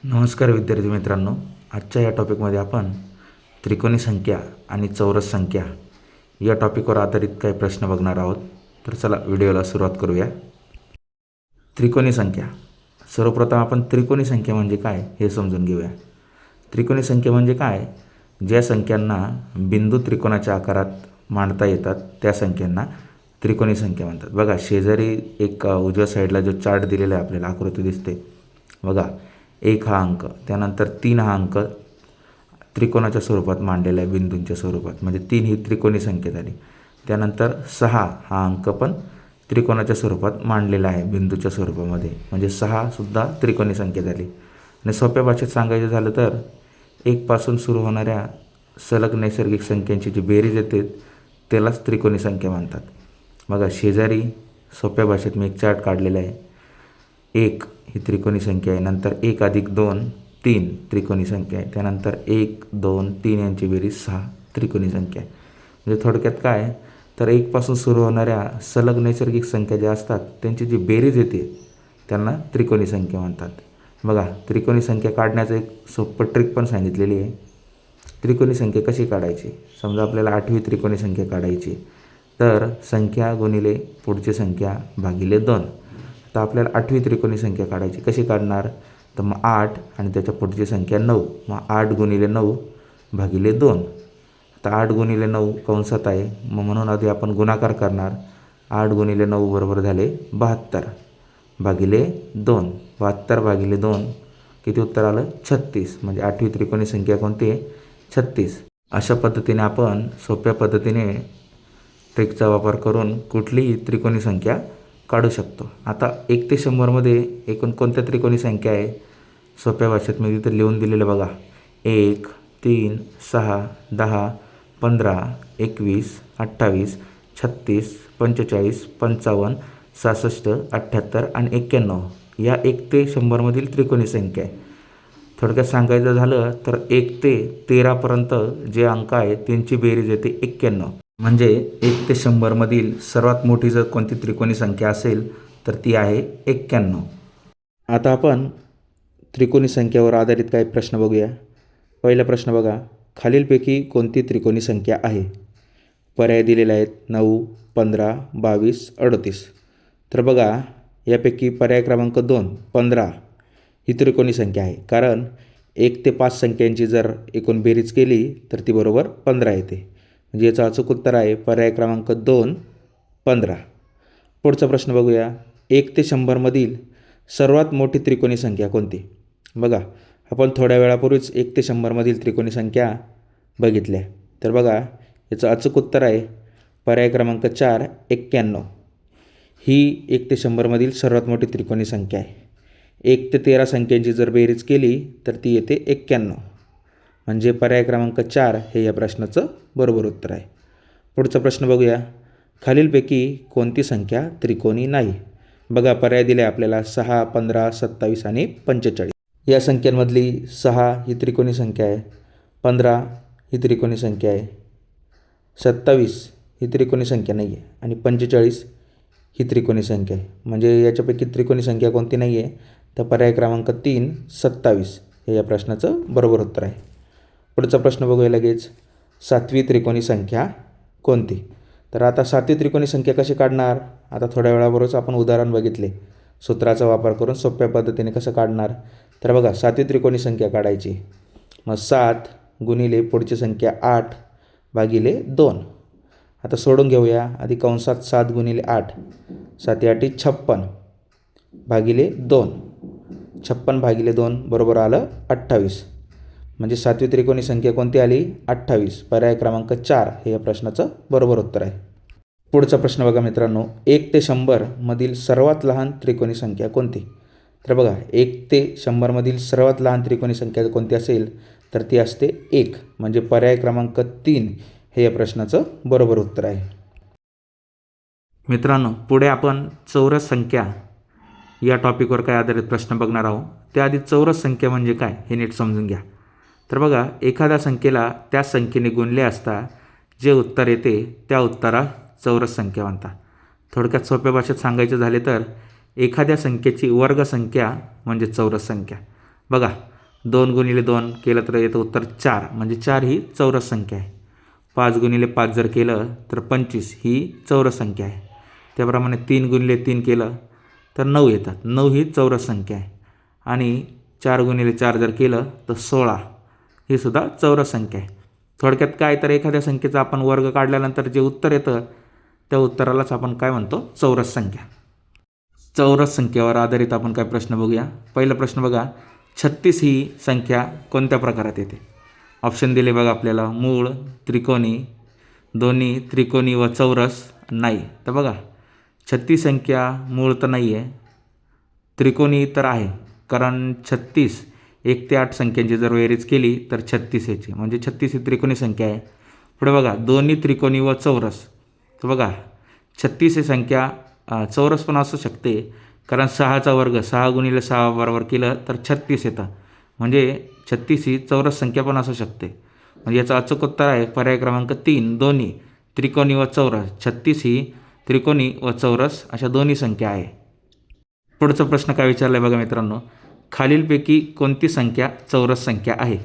नमस्कार विद्यार्थी मित्रांनो, आजच्या या टॉपिकमध्ये आपण त्रिकोणी संख्या आणि चौरस संख्या या टॉपिकवर आधारित काही प्रश्न बघणार आहोत. तर चला व्हिडिओला सुरुवात करूया. त्रिकोणी संख्या. सर्वप्रथम आपण त्रिकोणी संख्या म्हणजे काय हे समजून घेऊया. त्रिकोणी संख्या म्हणजे काय? ज्या संख्यांना बिंदू त्रिकोणाच्या आकारात मांडता येतात त्या संख्यांना त्रिकोणी संख्या म्हणतात. बघा, शेजारी एक उजव्या साईडला जो चार्ट दिलेला आहे आपल्याला, आकृती दिसते बघा. 1 हा अंक, त्यानंतर 3 हा अंक त्रिकोणाच्या स्वरूपात मांडलेला आहे, बिंदूंच्या स्वरूपात, म्हणजे 3 ही त्रिकोणी संख्या झाली. त्यानंतर 6 हा अंक पण त्रिकोणाच्या स्वरूपात मांडलेला आहे, बिंदूच्या स्वरूपामध्ये, म्हणजे 6 सुद्धा त्रिकोणी संख्या झाली. आणि सोप्या भाषेत सांगायचं झालं तर 1 पासून सुरू होणाऱ्या सलग नैसर्गिक संख्यांची जी बेरीज येते त्यालाच त्रिकोणी संख्या म्हणतात. बघा, शेजारी सोप्या भाषेत मी एक चार्ट काढलेला आहे. 1 ही त्रिकोणी संख्या आहे, नंतर 1 + 2 3 त्रिकोणी संख्या आहे, त्यानंतर 1 2 3 यांची बेरीज 6 त्रिकोणी संख्या आहे. म्हणजे थोडक्यात काय तर 1 पासून सुरू होणाऱ्या सलग नैसर्गिक संख्या ज्या असतात त्यांची जी बेरीज येते त्यांना त्रिकोणी संख्या म्हणतात. बघा, त्रिकोणी संख्या काढण्याचं एक सोपं ट्रिक पण सांगितलेली आहे. त्रिकोणी संख्या कशी काढायची? समजा आपल्याला 8वी त्रिकोणी संख्या काढायची, तर संख्या गुणिले पुढची संख्या भागिले 2. तर आपल्याला 8वी त्रिकोणी संख्या काढायची. कशी काढणार? तर मग 8 आणि त्याच्या पुढची संख्या 9, मग 8 गुणिले 9 भागिले 2. आता 8 गुणिले 9 कंसात आहे, मग म्हणून आधी आपण गुणाकार करणार. 8 गुणिले 9 बरोबर झाले 72 भागिले 2. 72 भागिले 2 किती उत्तर आलं? 36. म्हणजे 8वी त्रिकोणी संख्या कोणती आहे? 36. अशा पद्धतीने आपण सोप्या पद्धतीने ट्रिकचा वापर करून कुठलीही त्रिकोणी संख्या काढू शकतो. आता 1 ते 100मध्ये एकूण कोणत्या त्रिकोणी संख्या आहे? सोप्या भाषेत मी तिथे लिहून दिलेलं बघा. 1 3 6 10 15 21 28 36 45 55 66 78 आणि 91 या 1 ते 100मधील त्रिकोणी संख्या आहे. थोडक्यात सांगायचं झालं तर 1 ते 13पर्यंत जे अंक आहेत त्यांची बेरीज येते 91. म्हणजे 1 ते 100मधील सर्वात मोठी जर कोणती त्रिकोणी संख्या असेल तर ती आहे 91. आता आपण त्रिकोणी संख्यावर आधारित काही प्रश्न बघूया. पहिला प्रश्न बघा, खालीलपैकी कोणती त्रिकोणी संख्या आहे? पर्याय दिलेले आहेत 9 15 22 38. तर बघा, यापैकी पर्याय क्रमांक 2 15 ही त्रिकोणी संख्या आहे, कारण 1 ते 5 संख्यांची जर एकूण बेरीज केली तर ती बरोबर 15 येते. म्हणजे याचं अचूक उत्तर आहे पर्याय क्रमांक 2 15. पुढचा प्रश्न बघूया, 1 ते 100मधील सर्वात मोठी त्रिकोणी संख्या कोणती? बघा, आपण थोड्या वेळापूर्वीच 1 ते 100मधील त्रिकोणी संख्या बघितल्या. तर बघा, याचं अचूक उत्तर आहे पर्याय क्रमांक 4 91. ही 1 ते 100मधील सर्वात मोठी त्रिकोणी संख्या आहे. 1 ते 13 संख्यांची जर बेरीज केली तर ती येते 91. म्हणजे पर्याय क्रमांक 4 हे या प्रश्नाचं बरोबर उत्तर आहे. पुढचा प्रश्न बघूया, खालीलपैकी कोणती संख्या त्रिकोणी नाही? बघा, पर्याय दिले आपल्याला 6 15 27 आणि 45. या संख्यांमधली 6 ही त्रिकोणी संख्या आहे, 15 ही त्रिकोणी संख्या आहे, 27 ही त्रिकोणी संख्या नाही आहे आणि 45 ही त्रिकोणी संख्या आहे. म्हणजे याच्यापैकी त्रिकोणी संख्या कोणती नाही आहे? तर पर्याय क्रमांक 3 27 हे या प्रश्नाचं बरोबर उत्तर आहे. पुढचा प्रश्न बघूया लगेच, 7वी त्रिकोणी संख्या कोणती? तर आता 7वी त्रिकोणी संख्या कशी काढणार? आता थोड्या वेळाबरोबरच आपण उदाहरण बघितले. सूत्राचा वापर करून सोप्या पद्धतीने कसं काढणार? तर बघा, 7वी त्रिकोणी संख्या काढायची. मग 7 गुणिले पुढची संख्या 8 भागिले 2. आता सोडून घेऊया. आधी कंसात 7 गुणिले 8, 7 8 56 भागिले 2. 56 भागिले 2 बरोबर आलं 28. म्हणजे 7वी त्रिकोणी संख्या कोणती आली? 28. पर्याय क्रमांक 4 हे या प्रश्नाचं बरोबर उत्तर आहे. पुढचा प्रश्न बघा मित्रांनो, 1 ते 100मधील सर्वात लहान त्रिकोणी संख्या कोणती? तर बघा, 1 ते 100मधील सर्वात लहान त्रिकोणी संख्या कोणती असेल तर ती असते 1. म्हणजे पर्याय क्रमांक 3 हे या प्रश्नाचं बरोबर उत्तर आहे. मित्रांनो, पुढे आपण चौरस संख्या या टॉपिकवर काय आधारित प्रश्न बघणार आहोत. त्याआधी चौरस संख्या म्हणजे काय हे नीट समजून घ्या. तर बघा, एखाद्या संख्येला त्या संख्येने गुणले असता जे उत्तर येते त्या उत्तरास चौरस संख्या म्हणतात. थोडक्यात सोप्या भाषेत सांगायचे झाले तर एखाद्या संख्येची वर्गसंख्या म्हणजे चौरस संख्या. बघा, 2 गुणिले 2 केलं तर येतं उत्तर 4, म्हणजे 4 ही चौरस संख्या आहे. 5 गुणिले 5 जर केलं तर 25 ही चौरस संख्या आहे. त्याप्रमाणे 3 गुणिले 3 केलं तर 9 येतात. 9 ही चौरस संख्या आहे. आणि 4 गुणिले 4 जर केलं तर 16 ही सुद्धा चौरस संख्या आहे. थोडक्यात काय तर एखाद्या संख्येचा आपण वर्ग काढल्यानंतर जे उत्तर येतं त्या उत्तरालाच आपण काय म्हणतो, चौरस संख्या. चौरस संख्येवर आधारित आपण काय प्रश्न बघूया. पहिला प्रश्न बघा, 36 ही संख्या कोणत्या प्रकारात येते? ऑप्शन दिले बघा आपल्याला. मूळ, त्रिकोणी, दोन्ही, त्रिकोणी व चौरस. नाही. तर बघा 36 संख्या मूळ तर नाही आहे, त्रिकोणी तर आहे. कारण 36 1 ते 8 संख्यांची जर बेरीज केली तर 36 यायची, म्हणजे 36 ही त्रिकोणी संख्या आहे. पुढे बघा दोन्ही, त्रिकोणी व चौरस. तर बघा 36 ही संख्या चौरस पण असू शकते, कारण 6चा वर्ग 6 गुणिले 6 बरोबर केलं तर 36 येतं, म्हणजे 36 ही चौरस संख्या पण असू शकते. म्हणजे याचं अचूक उत्तर आहे पर्याय क्रमांक 3, दोन्ही, त्रिकोणी व चौरस. 36 ही त्रिकोणी व चौरस अशा दोन्ही संख्या आहे. पुढचा प्रश्न काय विचारला आहे बघा मित्रांनो, खालीलपैकी कोणती संख्या चौरस संख्या आहे?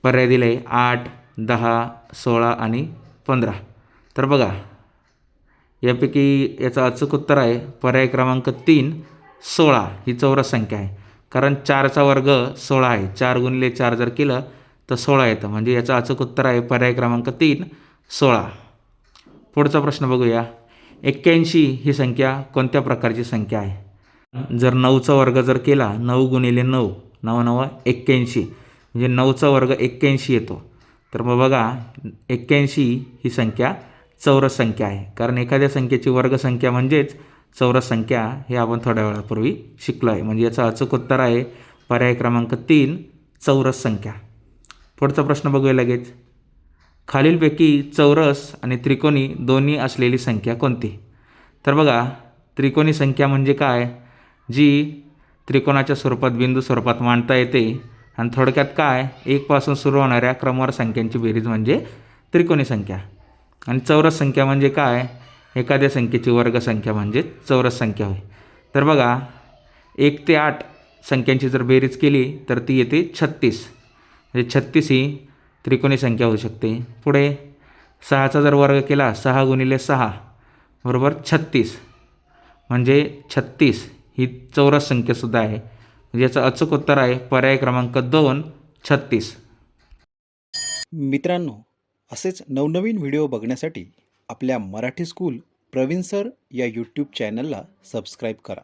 पर्याय दिले 8, 10, 16 आणि 15. तर बघा यापैकी याचं अचूक उत्तर आहे पर्याय क्रमांक 3, 16 ही चौरस संख्या आहे. कारण 4चा वर्ग 16 आहे. 4 गुणिले 4 जर केलं तर 16 येतं, म्हणजे याचं अचूक उत्तर आहे पर्याय क्रमांक 3, 16. पुढचा प्रश्न बघूया. 81 ही संख्या कोणत्या प्रकारची संख्या आहे? जर 9चा वर्ग जर केला, 9 गुणिले 9, 9 9 81, म्हणजे 9चा वर्ग 81 येतो. तर मग बघा 81 ही संख्या चौरस संख्या आहे. कारण एखाद्या संख्येची वर्गसंख्या म्हणजेच चौरस संख्या, हे आपण थोड्या वेळापूर्वी शिकलो आहे. म्हणजे याचा अचूक उत्तर आहे पर्याय क्रमांक 3, चौरस संख्या. पुढचा प्रश्न बघूया लगेच. खालीलपैकी चौरस आणि त्रिकोणी दोन्ही असलेली संख्या कोणती? तर बघा त्रिकोणी संख्या म्हणजे काय, जी त्रिकोणाच्या स्वरूपात बिंदू स्वरूपात मांडता येते. आणि थोडक्यात काय, 1 पासून सुरू होणाऱ्या क्रमवार संख्यांची बेरीज म्हणजे त्रिकोणी संख्या. आणि चौरस संख्या म्हणजे काय, एखाद्या संख्येची वर्गसंख्या म्हणजे चौरस संख्या होय. तर बघा 1 ते 8 संख्यांची जर बेरीज केली तर ती येते 36, म्हणजे 36 ही त्रिकोणी संख्या होऊ शकते. पुढे 6चा जर वर्ग केला, 6 गुणिले 6 बरोबर 36, म्हणजे 36 ही चौरस संख्यासुद्धा आहे. म्हणजे याचं अचूक उत्तर आहे पर्याय क्रमांक 2, 36. मित्रांनो, असेच नवनवीन व्हिडिओ बघण्यासाठी आपल्या मराठी स्कूल प्रवीण सर या यूट्यूब चॅनलला सबस्क्राईब करा.